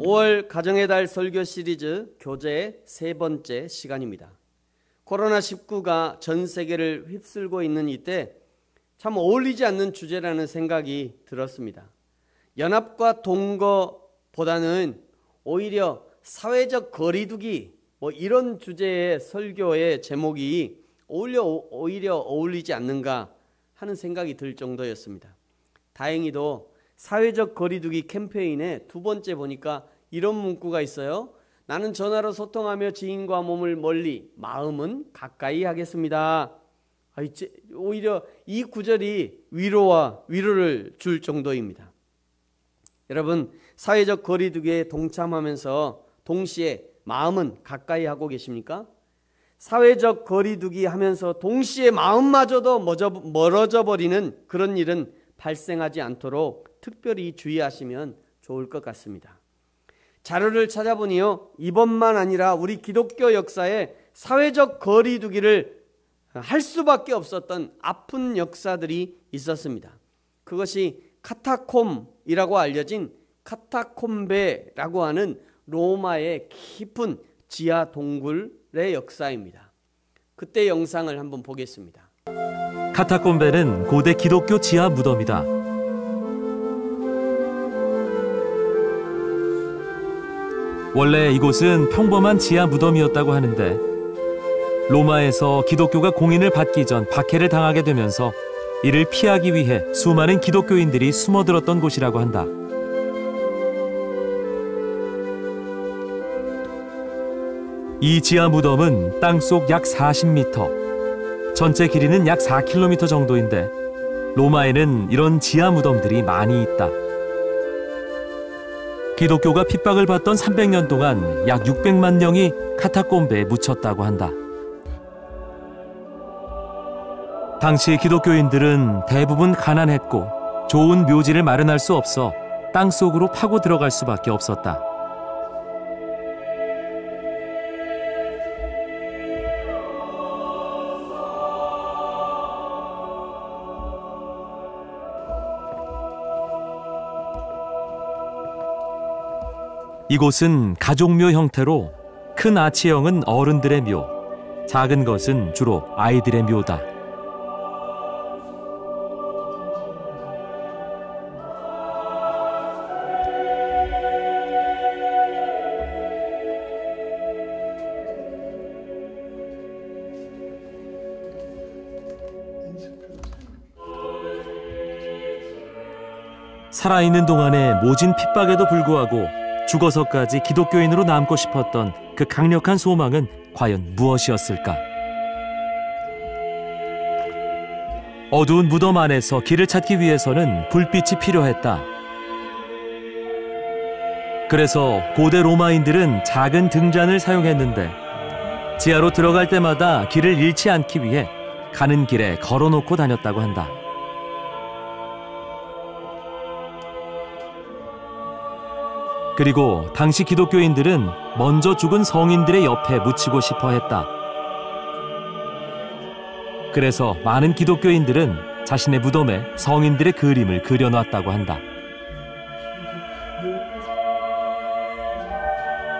5월 가정의 달 설교 시리즈 교재의 세 번째 시간입니다. 코로나19가 전 세계를 휩쓸고 있는 이때 참 어울리지 않는 주제라는 생각이 들었습니다. 연합과 동거보다는 오히려 사회적 거리두기 이런 주제의 설교의 제목이 오히려 어울리지 않는가 하는 생각이 들 정도였습니다. 다행히도 사회적 거리두기 캠페인에 두 번째 보니까 이런 문구가 있어요. 나는 전화로 소통하며 지인과 몸을 멀리, 마음은 가까이 하겠습니다. 오히려 이 구절이 위로를 줄 정도입니다. 여러분, 사회적 거리두기에 동참하면서 동시에 마음은 가까이 하고 계십니까? 사회적 거리두기 하면서 동시에 마음마저도 멀어져 버리는 그런 일은 발생하지 않도록 특별히 주의하시면 좋을 것 같습니다. 자료를 찾아보니요, 이번만 아니라 우리 기독교 역사에 사회적 거리두기를 할 수밖에 없었던 아픈 역사들이 있었습니다. 그것이 카타콤이라고 알려진 카타콤베라고 하는 로마의 깊은 지하 동굴의 역사입니다. 그때 영상을 한번 보겠습니다. 카타콤베는 고대 기독교 지하 무덤이다. 원래 이곳은 평범한 지하 무덤이었다고 하는데 로마에서 기독교가 공인을 받기 전 박해를 당하게 되면서 이를 피하기 위해 수많은 기독교인들이 숨어들었던 곳이라고 한다. 이 지하 무덤은 땅속 약 40m, 전체 길이는 약 4km 정도인데 로마에는 이런 지하 무덤들이 많이 있다. 기독교가 핍박을 받던 300년 동안 약 600만 명이 카타콤베에 묻혔다고 한다. 당시 기독교인들은 대부분 가난했고 좋은 묘지를 마련할 수 없어 땅속으로 파고 들어갈 수밖에 없었다. 이곳은 가족묘 형태로 큰 아치형은 어른들의 묘, 작은 것은 주로 아이들의 묘다. 살아있는 동안에 모진 핍박에도 불구하고 죽어서까지 기독교인으로 남고 싶었던 그 강력한 소망은 과연 무엇이었을까? 어두운 무덤 안에서 길을 찾기 위해서는 불빛이 필요했다. 그래서 고대 로마인들은 작은 등잔을 사용했는데 지하로 들어갈 때마다 길을 잃지 않기 위해 가는 길에 걸어놓고 다녔다고 한다. 그리고 당시 기독교인들은 먼저 죽은 성인들의 옆에 묻히고 싶어 했다. 그래서 많은 기독교인들은 자신의 무덤에 성인들의 그림을 그려놨다고 한다.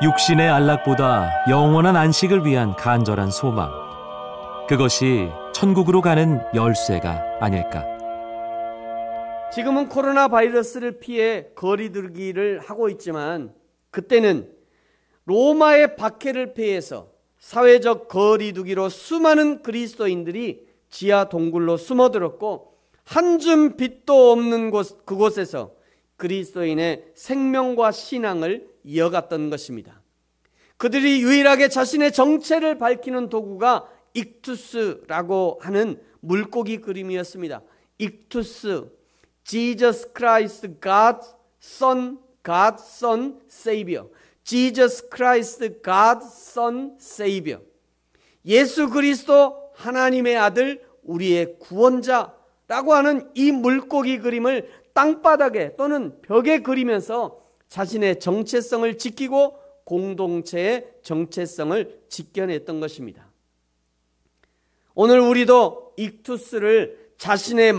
육신의 안락보다 영원한 안식을 위한 간절한 소망. 그것이 천국으로 가는 열쇠가 아닐까. 지금은 코로나 바이러스를 피해 거리두기를 하고 있지만 그때는 로마의 박해를 피해서 사회적 거리두기로 수많은 그리스도인들이 지하 동굴로 숨어들었고 한 줌 빛도 없는 그곳에서 그리스도인의 생명과 신앙을 이어갔던 것입니다. 그들이 유일하게 자신의 정체를 밝히는 도구가 익투스라고 하는 물고기 그림이었습니다. 익투스, Jesus Christ, God's Son, Savior. Jesus Christ, God's Son, Savior. 예수 그리스도 하나님의 아들, 우리의 구원자라고 하는 이 물고기 그림을 땅바닥에 또는 벽에 그리면서 자신의 정체성을 지키고 공동체의 정체성을 지켜냈던 것입니다. 오늘 우리도 익투스를 자신의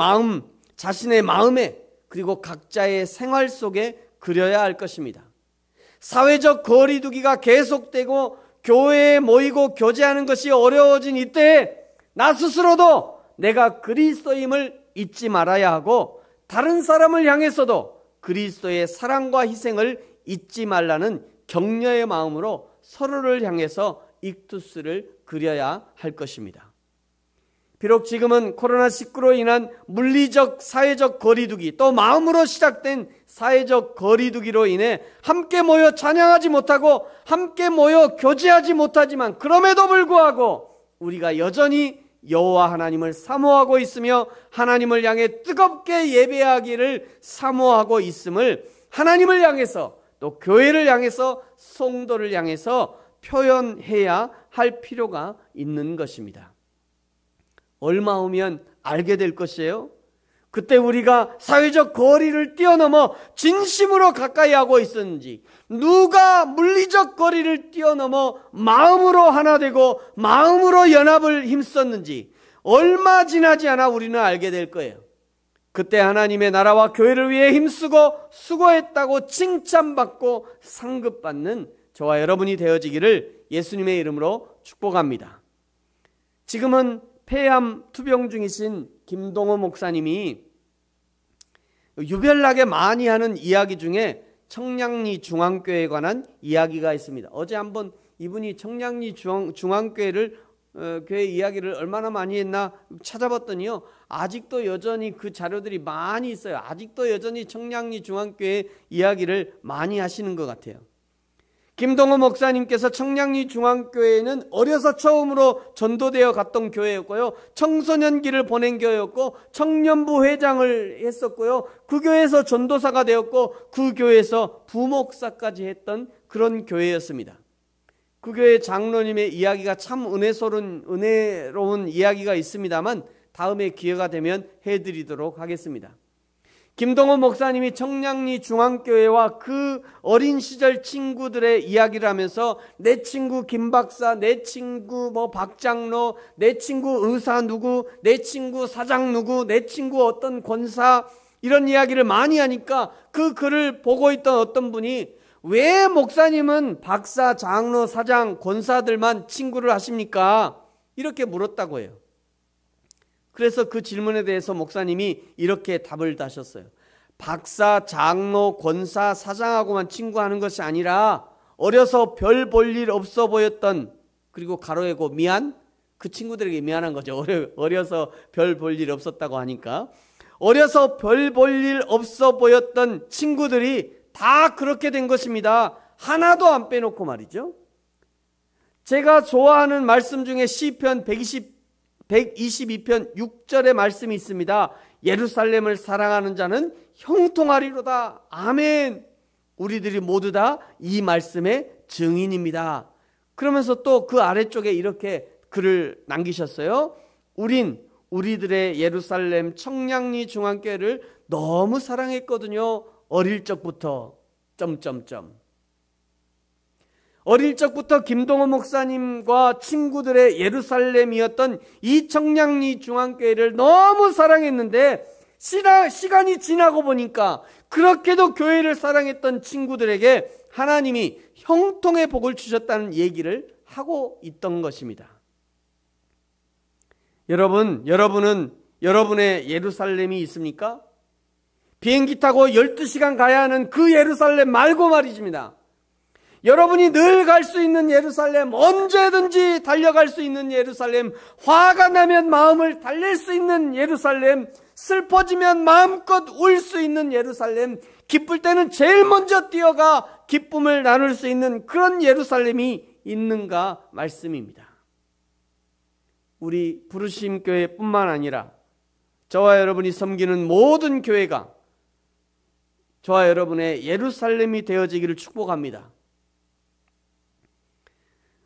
마음에 그리고 각자의 생활 속에 그려야 할 것입니다. 사회적 거리두기가 계속되고 교회에 모이고 교제하는 것이 어려워진 이때에 나 스스로도 내가 그리스도임을 잊지 말아야 하고 다른 사람을 향해서도 그리스도의 사랑과 희생을 잊지 말라는 격려의 마음으로 서로를 향해서 익투스를 그려야 할 것입니다. 비록 지금은 코로나19로 인한 물리적 사회적 거리두기, 또 마음으로 시작된 사회적 거리두기로 인해 함께 모여 찬양하지 못하고 함께 모여 교제하지 못하지만, 그럼에도 불구하고 우리가 여전히 여호와 하나님을 사모하고 있으며 하나님을 향해 뜨겁게 예배하기를 사모하고 있음을 하나님을 향해서, 또 교회를 향해서, 성도를 향해서 표현해야 할 필요가 있는 것입니다. 얼마 후면 알게 될 것이에요. 그때 우리가 사회적 거리를 뛰어넘어 진심으로 가까이 하고 있었는지, 누가 물리적 거리를 뛰어넘어 마음으로 하나 되고 마음으로 연합을 힘썼는지 얼마 지나지 않아 우리는 알게 될 거예요. 그때 하나님의 나라와 교회를 위해 힘쓰고 수고했다고 칭찬받고 상급받는 저와 여러분이 되어지기를 예수님의 이름으로 축복합니다. 지금은 폐암 투병 중이신 김동호 목사님이 유별나게 많이 하는 이야기 중에 청량리 중앙교회에 관한 이야기가 있습니다. 어제 한번 이분이 청량리 중앙교회를 교회 이야기를 얼마나 많이 했나 찾아봤더니요, 아직도 여전히 그 자료들이 많이 있어요. 아직도 여전히 청량리 중앙교회 이야기를 많이 하시는 것 같아요. 김동호 목사님께서 청량리 중앙교회는 어려서 처음으로 전도되어 갔던 교회였고요, 청소년기를 보낸 교회였고, 청년부 회장을 했었고요, 그 교회에서 전도사가 되었고, 그 교회에서 부목사까지 했던 그런 교회였습니다. 그 교회 장로님의 이야기가 참 은혜로운 이야기가 있습니다만 다음에 기회가 되면 해드리도록 하겠습니다. 김동호 목사님이 청량리 중앙교회와 그 어린 시절 친구들의 이야기를 하면서 내 친구 김 박사, 내 친구 박 장로, 내 친구 의사 누구, 내 친구 사장 누구, 내 친구 어떤 권사, 이런 이야기를 많이 하니까 그 글을 보고 있던 어떤 분이 왜 목사님은 박사, 장로, 사장, 권사들만 친구를 하십니까? 이렇게 물었다고 해요. 그래서 그 질문에 대해서 목사님이 이렇게 답을 다셨어요. 박사, 장로, 권사, 사장하고만 친구하는 것이 아니라 어려서 별 볼 일 없어 보였던, 그리고 가로에고 미안? 그 친구들에게 미안한 거죠. 어려서 별 볼 일 없었다고 하니까. 어려서 별 볼 일 없어 보였던 친구들이 다 그렇게 된 것입니다. 하나도 안 빼놓고 말이죠. 제가 좋아하는 말씀 중에 시편 122편 6절의 말씀이 있습니다. 예루살렘을 사랑하는 자는 형통하리로다. 아멘. 우리들이 모두 다 이 말씀의 증인입니다. 그러면서 또 그 아래쪽에 이렇게 글을 남기셨어요. 우리들의 예루살렘 청량리 중앙교회를 너무 사랑했거든요. 어릴 적부터 어릴 적부터 김동호 목사님과 친구들의 예루살렘이었던 이 청량리 중앙교회를 너무 사랑했는데 시간이 지나고 보니까 그렇게도 교회를 사랑했던 친구들에게 하나님이 형통의 복을 주셨다는 얘기를 하고 있던 것입니다. 여러분은 여러분의 예루살렘이 있습니까? 비행기 타고 12시간 가야 하는 그 예루살렘 말고 말이십니다. 여러분이 늘 갈 수 있는 예루살렘, 언제든지 달려갈 수 있는 예루살렘, 화가 나면 마음을 달랠 수 있는 예루살렘, 슬퍼지면 마음껏 울 수 있는 예루살렘, 기쁠 때는 제일 먼저 뛰어가 기쁨을 나눌 수 있는 그런 예루살렘이 있는가 말씀입니다. 우리 부르심 교회뿐만 아니라 저와 여러분이 섬기는 모든 교회가 저와 여러분의 예루살렘이 되어지기를 축복합니다.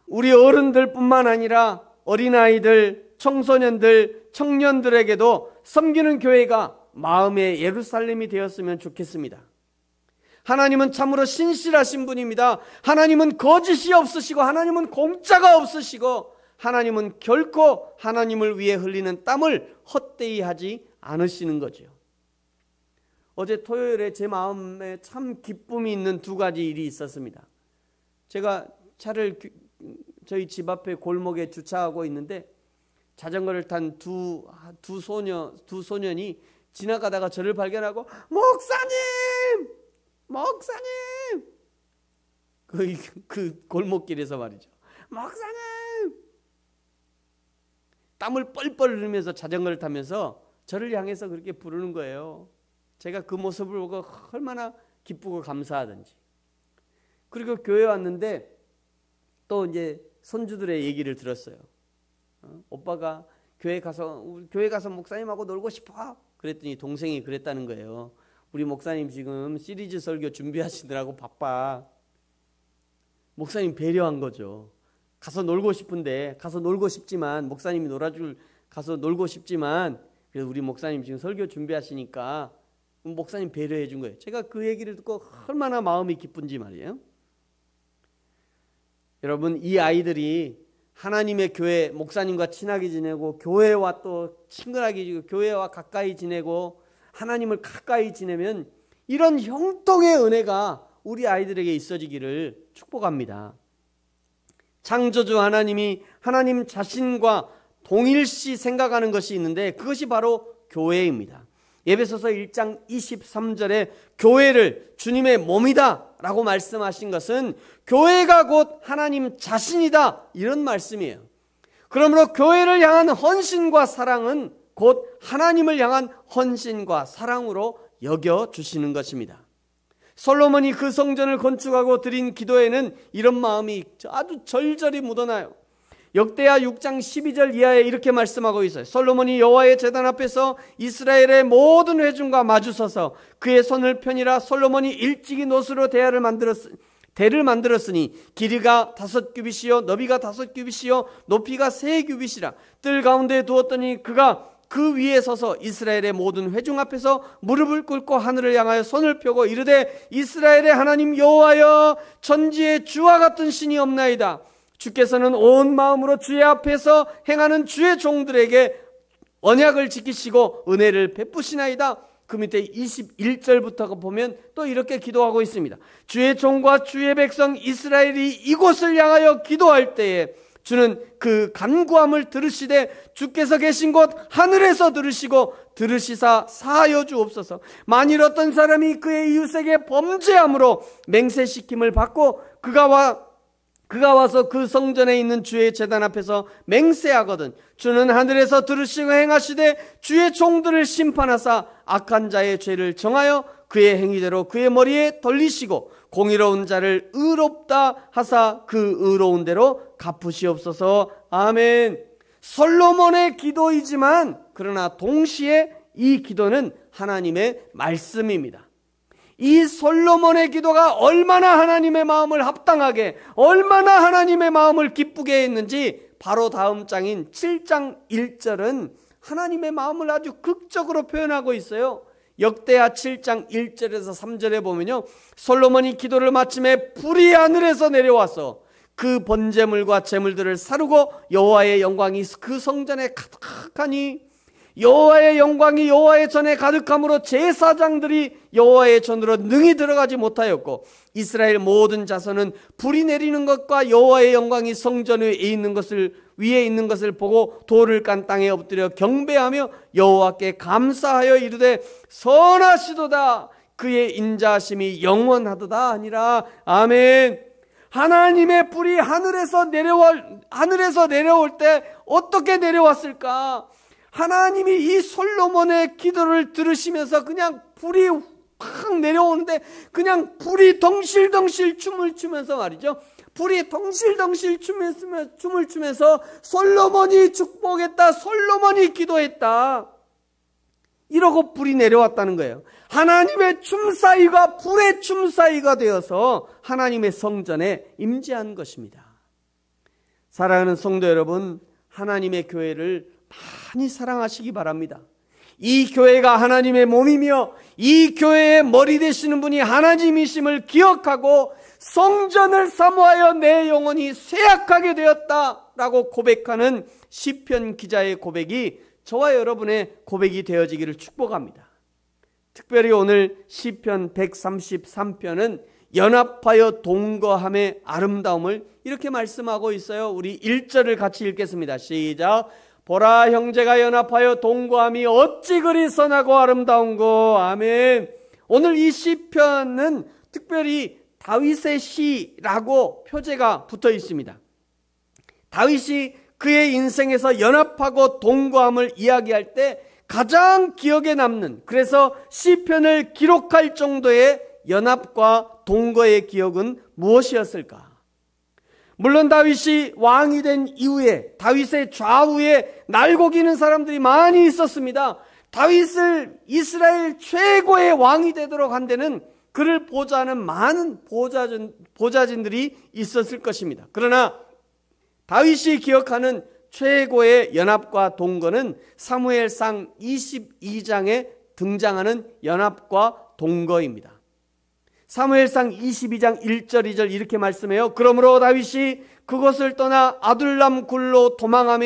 우리 어른들뿐만 아니라 어린아이들, 청소년들, 청년들에게도 섬기는 교회가 마음의 예루살렘이 되었으면 좋겠습니다. 하나님은 참으로 신실하신 분입니다. 하나님은 거짓이 없으시고 하나님은 공짜가 없으시고 하나님은 결코 하나님을 위해 흘리는 땀을 헛되이 하지 않으시는 거죠. 어제 토요일에 제 마음에 참 기쁨이 있는 두 가지 일이 있었습니다. 제가 차를 저희 집 앞에 골목에 주차하고 있는데 자전거를 탄 두 소년이 지나가다가 저를 발견하고 목사님 그 골목길에서 말이죠. 목사님, 땀을 뻘뻘 흘리면서 자전거를 타면서 저를 향해서 그렇게 부르는 거예요. 제가 그 모습을 보고 얼마나 기쁘고 감사하든지. 그리고 교회 왔는데 또 이제 손주들의 얘기를 들었어요. 오빠가 교회 가서 목사님하고 놀고 싶어. 그랬더니 동생이 그랬다는 거예요. 우리 목사님 지금 시리즈 설교 준비하시느라고 바빠. 목사님 배려한 거죠. 가서 놀고 싶은데, 가서 놀고 싶지만, 목사님이 가서 놀고 싶지만, 그래서 우리 목사님 지금 설교 준비하시니까 목사님 배려해 준 거예요. 제가 그 얘기를 듣고 얼마나 마음이 기쁜지 말이에요. 여러분, 이 아이들이 하나님의 교회, 목사님과 친하게 지내고 교회와 또 친근하게 지내고 교회와 가까이 지내고 하나님을 가까이 지내면 이런 형통의 은혜가 우리 아이들에게 있어지기를 축복합니다. 창조주 하나님이 하나님 자신과 동일시 생각하는 것이 있는데 그것이 바로 교회입니다. 에베소서 1장 23절에 교회를 주님의 몸이다 라고 말씀하신 것은 교회가 곧 하나님 자신이다 이런 말씀이에요. 그러므로 교회를 향한 헌신과 사랑은 곧 하나님을 향한 헌신과 사랑으로 여겨주시는 것입니다. 솔로몬이 그 성전을 건축하고 드린 기도에는 이런 마음이 아주 절절히 묻어나요. 역대하 6장 12절 이하에 이렇게 말씀하고 있어요. 솔로몬이 여호와의 제단 앞에서 이스라엘의 모든 회중과 마주서서 그의 손을 펴니라. 솔로몬이 일찍이 노수로 대를 만들었으니 길이가 5규빗이요 너비가 5규빗이요 높이가 3규빗이라. 뜰 가운데 두었더니 그가 그 위에 서서 이스라엘의 모든 회중 앞에서 무릎을 꿇고 하늘을 향하여 손을 펴고 이르되 이스라엘의 하나님 여호와여, 천지에 주와 같은 신이 없나이다. 주께서는 온 마음으로 주의 앞에서 행하는 주의 종들에게 언약을 지키시고 은혜를 베푸시나이다. 그 밑에 21절부터 보면 또 이렇게 기도하고 있습니다. 주의 종과 주의 백성 이스라엘이 이곳을 향하여 기도할 때에 주는 그 간구함을 들으시되 주께서 계신 곳 하늘에서 들으시고 들으시사 사하여 주옵소서. 만일 어떤 사람이 그의 이웃에게 범죄함으로 맹세시킴을 받고 그가 와서 그 성전에 있는 주의 제단 앞에서 맹세하거든 주는 하늘에서 들으시고 행하시되 주의 종들을 심판하사 악한 자의 죄를 정하여 그의 행위대로 그의 머리에 돌리시고 공의로운 자를 의롭다 하사 그 의로운 대로 갚으시옵소서. 아멘. 솔로몬의 기도이지만 그러나 동시에 이 기도는 하나님의 말씀입니다. 이 솔로몬의 기도가 얼마나 하나님의 마음을 합당하게, 얼마나 하나님의 마음을 기쁘게 했는지 바로 다음 장인 7장 1절은 하나님의 마음을 아주 극적으로 표현하고 있어요. 역대하 7장 1절에서 3절에 보면요, 솔로몬이 기도를 마침에 불이 하늘에서 내려와서 그 번제물과 제물들을 사르고 여호와의 영광이 그 성전에 가득하니 여호와의 영광이 여호와의 전에 가득함으로 제사장들이 여호와의 전으로 능히 들어가지 못하였고 이스라엘 모든 자손은 불이 내리는 것과 여호와의 영광이 성전 위에 있는 것을 보고 돌을 깐 땅에 엎드려 경배하며 여호와께 감사하여 이르되 선하시도다 그의 인자하심이 영원하도다 하니라. 아멘. 하나님의 불이 하늘에서 내려올 때 어떻게 내려왔을까? 하나님이 이 솔로몬의 기도를 들으시면서 그냥 불이 확 내려오는데 그냥 불이 덩실덩실 춤을 추면서 말이죠. 불이 덩실덩실 춤을 추면서 솔로몬이 축복했다, 솔로몬이 기도했다, 이러고 불이 내려왔다는 거예요. 하나님의 춤사위가 불의 춤사위가 되어서 하나님의 성전에 임재한 것입니다. 사랑하는 성도 여러분, 하나님의 교회를 많이 사랑하시기 바랍니다. 이 교회가 하나님의 몸이며 이 교회의 머리 되시는 분이 하나님이심을 기억하고 성전을 사모하여 내 영혼이 쇠약하게 되었다라고 고백하는 시편 기자의 고백이 저와 여러분의 고백이 되어지기를 축복합니다. 특별히 오늘 시편 133편은 연합하여 동거함의 아름다움을 이렇게 말씀하고 있어요. 우리 1절을 같이 읽겠습니다. 시작. 보라, 형제가 연합하여 동거함이 어찌 그리 선하고 아름다운고. 아멘. 오늘 이 시편은 특별히 다윗의 시라고 표제가 붙어 있습니다. 다윗이 그의 인생에서 연합하고 동거함을 이야기할 때 가장 기억에 남는, 그래서 시편을 기록할 정도의 연합과 동거의 기억은 무엇이었을까? 물론 다윗이 왕이 된 이후에 다윗의 좌우에 날고기는 사람들이 많이 있었습니다. 다윗을 이스라엘 최고의 왕이 되도록 한 데는 그를 보좌하는 많은 보좌진들이 있었을 것입니다. 그러나 다윗이 기억하는 최고의 연합과 동거는 사무엘상 22장에 등장하는 연합과 동거입니다. 사무엘상 22장 1절 2절 이렇게 말씀해요. 그러므로 다윗이 그곳을 떠나 아둘람 굴로 도망하며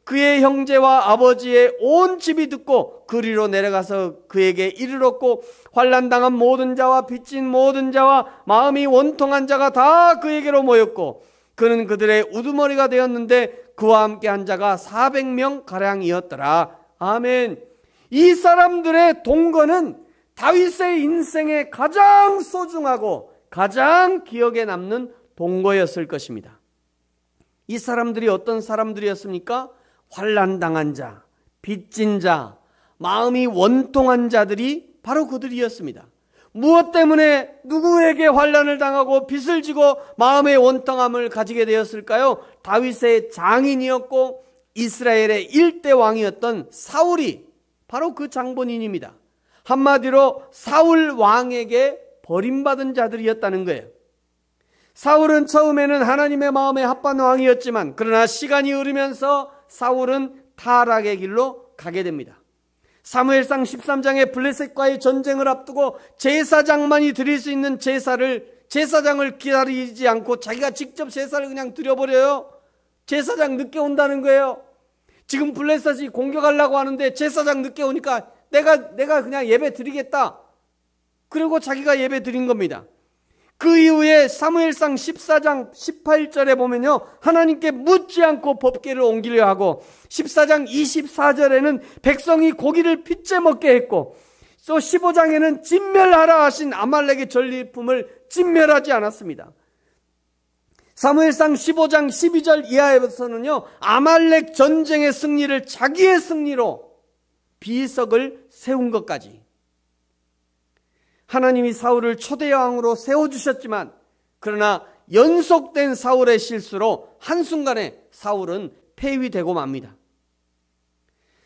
그의 형제와 아버지의 온 집이 듣고 그리로 내려가서 그에게 이르렀고 환난당한 모든 자와 빚진 모든 자와 마음이 원통한 자가 다 그에게로 모였고 그는 그들의 우두머리가 되었는데 그와 함께 한 자가 400명 가량이었더라. 아멘. 이 사람들의 동거는 다윗의 인생에 가장 소중하고 가장 기억에 남는 동거였을 것입니다. 이 사람들이 어떤 사람들이었습니까? 환난당한 자, 빚진 자, 마음이 원통한 자들이 바로 그들이었습니다. 무엇 때문에 누구에게 환난을 당하고 빚을 지고 마음의 원통함을 가지게 되었을까요? 다윗의 장인이었고 이스라엘의 1대 왕이었던 사울이 바로 그 장본인입니다. 한마디로 사울 왕에게 버림받은 자들이었다는 거예요. 사울은 처음에는 하나님의 마음에 합한 왕이었지만 그러나 시간이 흐르면서 사울은 타락의 길로 가게 됩니다. 사무엘상 13장에 블레셋과의 전쟁을 앞두고 제사장만이 드릴 수 있는 제사장을 기다리지 않고 자기가 직접 제사를 그냥 드려버려요. 제사장 늦게 온다는 거예요. 지금 블레셋이 공격하려고 하는데 제사장 늦게 오니까 내가 그냥 예배 드리겠다. 그리고 자기가 예배 드린 겁니다. 그 이후에 사무엘상 14장 18절에 보면요, 하나님께 묻지 않고 법궤를 옮기려 하고 14장 24절에는 백성이 고기를 핏째 먹게 했고 또 15장에는 진멸하라 하신 아말렉의 전리품을 진멸하지 않았습니다. 사무엘상 15장 12절 이하에서는요, 아말렉 전쟁의 승리를 자기의 승리로 비석을 세운 것까지. 하나님이 사울을 초대왕으로 세워주셨지만 그러나 연속된 사울의 실수로 한순간에 사울은 폐위되고 맙니다.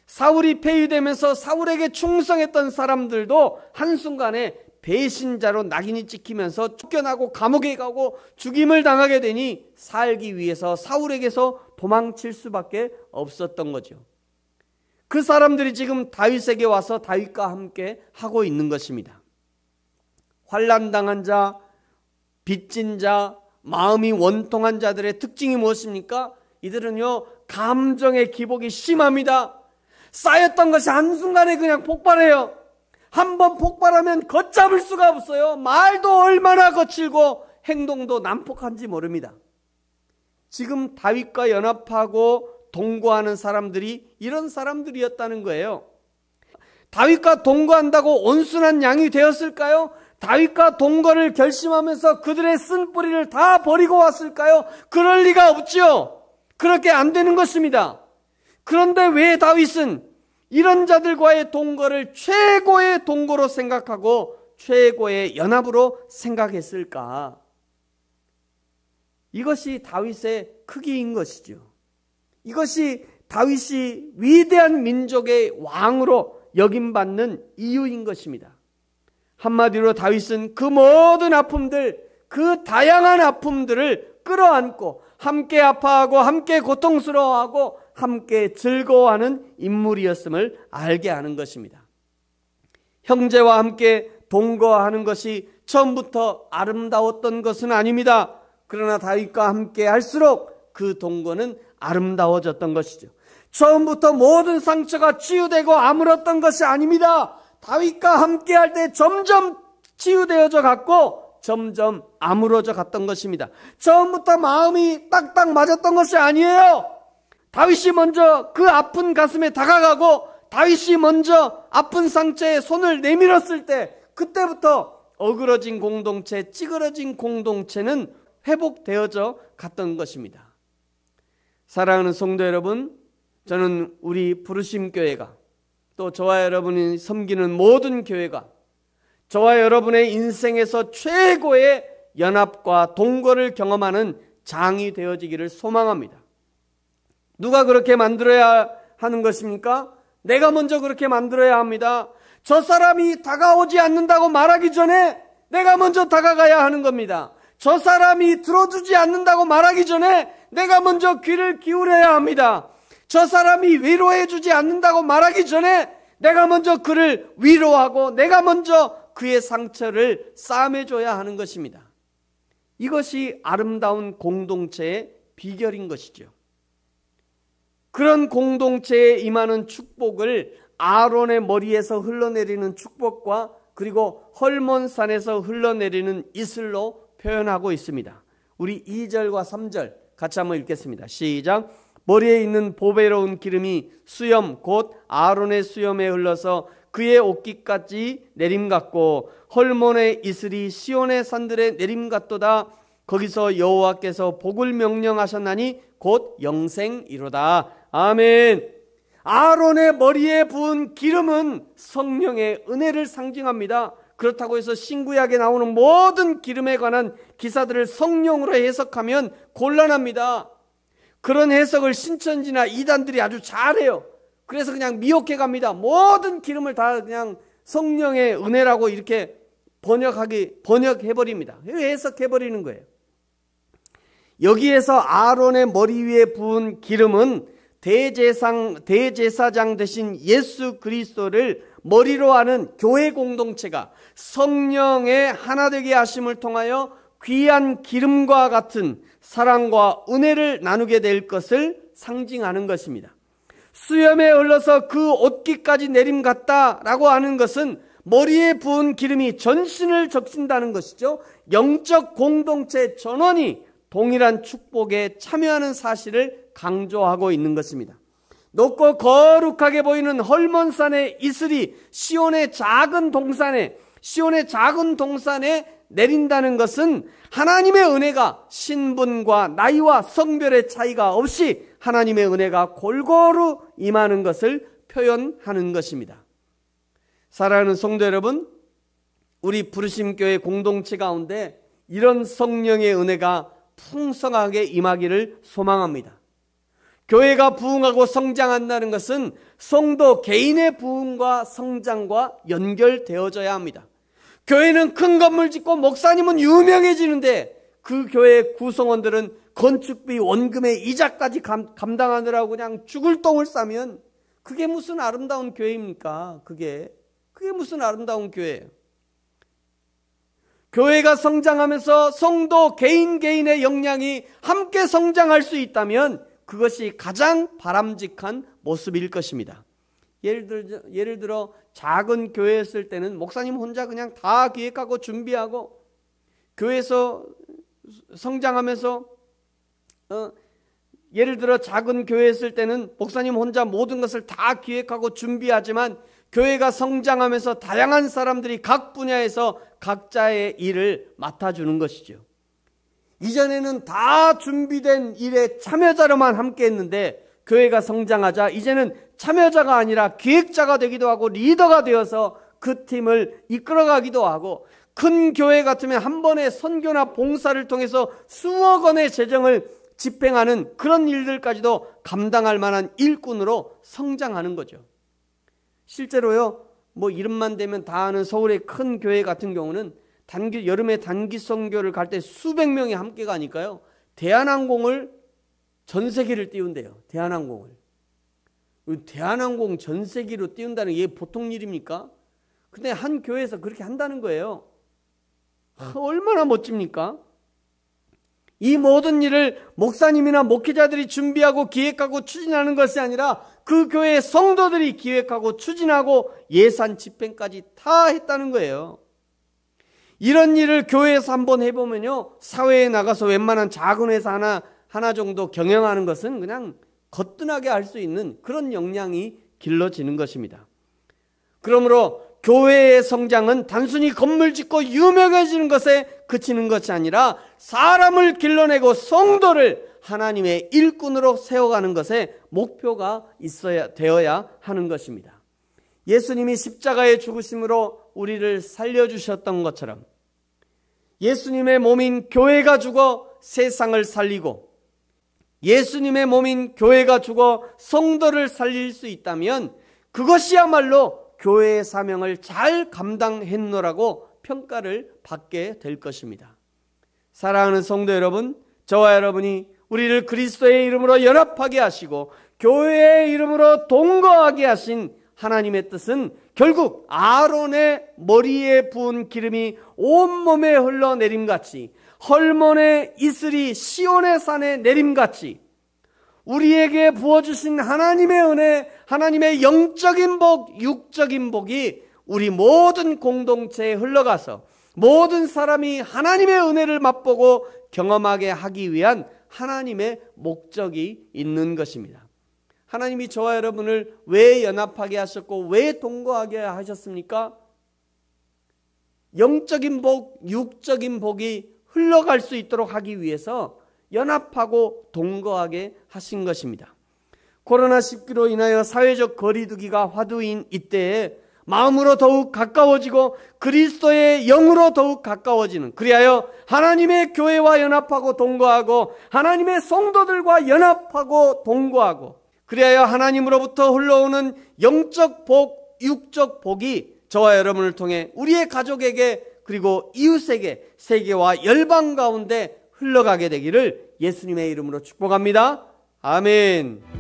사울이 폐위되면서 사울에게 충성했던 사람들도 한순간에 배신자로 낙인이 찍히면서 쫓겨나고 감옥에 가고 죽임을 당하게 되니 살기 위해서 사울에게서 도망칠 수밖에 없었던 거죠. 그 사람들이 지금 다윗에게 와서 다윗과 함께 하고 있는 것입니다. 환난당한 자, 빚진 자, 마음이 원통한 자들의 특징이 무엇입니까? 이들은요, 감정의 기복이 심합니다. 쌓였던 것이 한순간에 그냥 폭발해요. 한번 폭발하면 걷잡을 수가 없어요. 말도 얼마나 거칠고 행동도 난폭한지 모릅니다. 지금 다윗과 연합하고 동거하는 사람들이 이런 사람들이었다는 거예요. 다윗과 동거한다고 온순한 양이 되었을까요? 다윗과 동거를 결심하면서 그들의 쓴뿌리를 다 버리고 왔을까요? 그럴 리가 없지요. 그렇게 안 되는 것입니다. 그런데 왜 다윗은 이런 자들과의 동거를 최고의 동거로 생각하고 최고의 연합으로 생각했을까? 이것이 다윗의 크기인 것이죠. 이것이 다윗이 위대한 민족의 왕으로 여김받는 이유인 것입니다. 한마디로 다윗은 그 모든 아픔들, 그 다양한 아픔들을 끌어안고 함께 아파하고 함께 고통스러워하고 함께 즐거워하는 인물이었음을 알게 하는 것입니다. 형제와 함께 동거하는 것이 처음부터 아름다웠던 것은 아닙니다. 그러나 다윗과 함께 할수록 그 동거는 아름다워졌던 것이죠. 처음부터 모든 상처가 치유되고 아물었던 것이 아닙니다. 다윗과 함께할 때 점점 치유되어져 갔고 점점 아물어져 갔던 것입니다. 처음부터 마음이 딱딱 맞았던 것이 아니에요. 다윗이 먼저 그 아픈 가슴에 다가가고 다윗이 먼저 아픈 상처에 손을 내밀었을 때 그때부터 어그러진 공동체, 찌그러진 공동체는 회복되어져 갔던 것입니다. 사랑하는 성도 여러분, 저는 우리 부르심교회가 또 저와 여러분이 섬기는 모든 교회가 저와 여러분의 인생에서 최고의 연합과 동거를 경험하는 장이 되어지기를 소망합니다. 누가 그렇게 만들어야 하는 것입니까? 내가 먼저 그렇게 만들어야 합니다. 저 사람이 다가오지 않는다고 말하기 전에 내가 먼저 다가가야 하는 겁니다. 저 사람이 들어주지 않는다고 말하기 전에 내가 먼저 귀를 기울여야 합니다. 저 사람이 위로해 주지 않는다고 말하기 전에 내가 먼저 그를 위로하고 내가 먼저 그의 상처를 싸매줘야 하는 것입니다. 이것이 아름다운 공동체의 비결인 것이죠. 그런 공동체에 임하는 축복을 아론의 머리에서 흘러내리는 축복과 그리고 헐몬산에서 흘러내리는 이슬로 표현하고 있습니다. 우리 2절과 3절 같이 한번 읽겠습니다. 시작. 머리에 있는 보배로운 기름이 수염 곧 아론의 수염에 흘러서 그의 옷깃까지 내림같고 헐몬의 이슬이 시온의 산들에 내림같도다. 거기서 여호와께서 복을 명령하셨나니 곧 영생이로다. 아멘. 아론의 머리에 부은 기름은 성령의 은혜를 상징합니다. 그렇다고 해서 신구약에 나오는 모든 기름에 관한 기사들을 성령으로 해석하면 곤란합니다. 그런 해석을 신천지나 이단들이 아주 잘해요. 그래서 그냥 미혹해 갑니다. 모든 기름을 다 그냥 성령의 은혜라고 이렇게 번역해버립니다. 해석해버리는 거예요. 여기에서 아론의 머리 위에 부은 기름은 대제사장 되신 예수 그리스도를 머리로 하는 교회 공동체가 성령의 하나 되게 하심을 통하여 귀한 기름과 같은 사랑과 은혜를 나누게 될 것을 상징하는 것입니다. 수염에 흘러서 그 옷깃까지 내림 같다라고 하는 것은 머리에 부은 기름이 전신을 적신다는 것이죠. 영적 공동체 전원이 동일한 축복에 참여하는 사실을 강조하고 있는 것입니다. 높고 거룩하게 보이는 헐몬산의 이슬이 시온의 작은 동산에 내린다는 것은 하나님의 은혜가 신분과 나이와 성별의 차이가 없이 하나님의 은혜가 골고루 임하는 것을 표현하는 것입니다. 사랑하는 성도 여러분, 우리 부르심교회 공동체 가운데 이런 성령의 은혜가 풍성하게 임하기를 소망합니다. 교회가 부흥하고 성장한다는 것은 성도 개인의 부흥과 성장과 연결되어져야 합니다. 교회는 큰 건물 짓고 목사님은 유명해지는데 그 교회의 구성원들은 건축비, 원금의 이자까지 감당하느라고 그냥 죽을 똥을 싸면 그게 무슨 아름다운 교회입니까? 그게 무슨 아름다운 교회예요. 교회가 성장하면서 성도 개인의 역량이 함께 성장할 수 있다면 그것이 가장 바람직한 모습일 것입니다. 예를 들어 작은 교회였을 때는 목사님 혼자 그냥 다 기획하고 준비하고 교회에서 성장하면서 예를 들어 작은 교회였을 때는 목사님 혼자 모든 것을 다 기획하고 준비하지만 교회가 성장하면서 다양한 사람들이 각 분야에서 각자의 일을 맡아주는 것이죠. 이전에는 다 준비된 일에 참여자로만 함께 했는데 교회가 성장하자 이제는 참여자가 아니라 기획자가 되기도 하고 리더가 되어서 그 팀을 이끌어가기도 하고 큰 교회 같으면 한 번의 선교나 봉사를 통해서 수억 원의 재정을 집행하는 그런 일들까지도 감당할 만한 일꾼으로 성장하는 거죠. 실제로요, 이름만 대면 다 아는 서울의 큰 교회 같은 경우는 여름에 단기 선교를 갈 때 수백 명이 함께 가니까요, 대한항공을 전세기를 띄운대요. 대한항공 전세기로 띄운다는 게 보통 일입니까? 근데 한 교회에서 그렇게 한다는 거예요. 얼마나 멋집니까? 이 모든 일을 목사님이나 목회자들이 준비하고 기획하고 추진하는 것이 아니라 그 교회 성도들이 기획하고 추진하고 예산 집행까지 다 했다는 거예요. 이런 일을 교회에서 한번 해보면요, 사회에 나가서 웬만한 작은 회사 하나 정도 경영하는 것은 그냥 거뜬하게 할 수 있는 그런 역량이 길러지는 것입니다. 그러므로 교회의 성장은 단순히 건물 짓고 유명해지는 것에 그치는 것이 아니라 사람을 길러내고 성도를 하나님의 일꾼으로 세워가는 것에 목표가 되어야 하는 것입니다. 예수님이 십자가의 죽으심으로 우리를 살려주셨던 것처럼 예수님의 몸인 교회가 죽어 세상을 살리고 예수님의 몸인 교회가 죽어 성도를 살릴 수 있다면 그것이야말로 교회의 사명을 잘 감당했노라고 평가를 받게 될 것입니다. 사랑하는 성도 여러분, 저와 여러분이 우리를 그리스도의 이름으로 연합하게 하시고 교회의 이름으로 동거하게 하신 하나님의 뜻은 결국 아론의 머리에 부은 기름이 온몸에 흘러내림같이 헐몬의 이슬이 시온의 산에 내림같이 우리에게 부어주신 하나님의 은혜, 하나님의 영적인 복, 육적인 복이 우리 모든 공동체에 흘러가서 모든 사람이 하나님의 은혜를 맛보고 경험하게 하기 위한 하나님의 목적이 있는 것입니다. 하나님이 저와 여러분을 왜 연합하게 하셨고 왜 동거하게 하셨습니까? 영적인 복, 육적인 복이 흘러갈 수 있도록 하기 위해서 연합하고 동거하게 하신 것입니다. 코로나19로 인하여 사회적 거리두기가 화두인 이때에 마음으로 더욱 가까워지고 그리스도의 영으로 더욱 가까워지는, 그리하여 하나님의 교회와 연합하고 동거하고 하나님의 성도들과 연합하고 동거하고 그리하여 하나님으로부터 흘러오는 영적 복, 육적 복이 저와 여러분을 통해 우리의 가족에게 그리고 이웃에게 세계와 열방 가운데 흘러가게 되기를 예수님의 이름으로 축복합니다. 아멘.